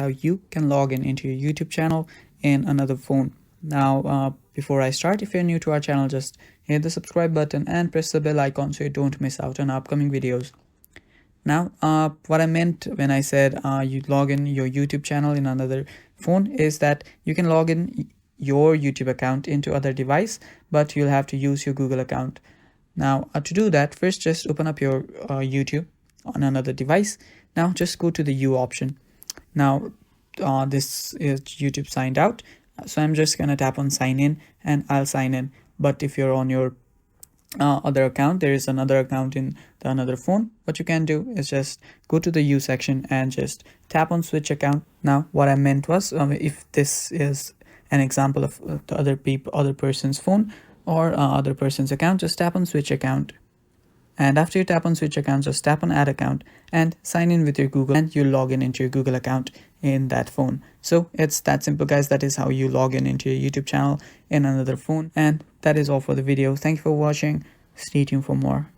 how you can log in into your YouTube channel in another phone. Now, before I start, if you're new to our channel, just hit the subscribe button and press the bell icon so you don't miss out on upcoming videos. Now, what I meant when I said you log in your YouTube channel in another phone is that you can log in your YouTube account into other device, but you'll have to use your Google account. Now, to do that, first just open up your YouTube on another device. Now, just go to the U option. Now, this is YouTube signed out. So I'm just gonna tap on sign in and I'll sign in. But if you're on your other account, there is another account in the another phone, what you can do is just go to the U section and just tap on switch account. Now, what I meant was if this is an example of the other person's phone or other person's account, just tap on switch account. And after you tap on switch account, just tap on add account and sign in with your Google, and you log in into your Google account in that phone. So it's that simple, guys. That is how you log in into your YouTube channel in another phone. And that is all for the video. Thank you for watching. Stay tuned for more.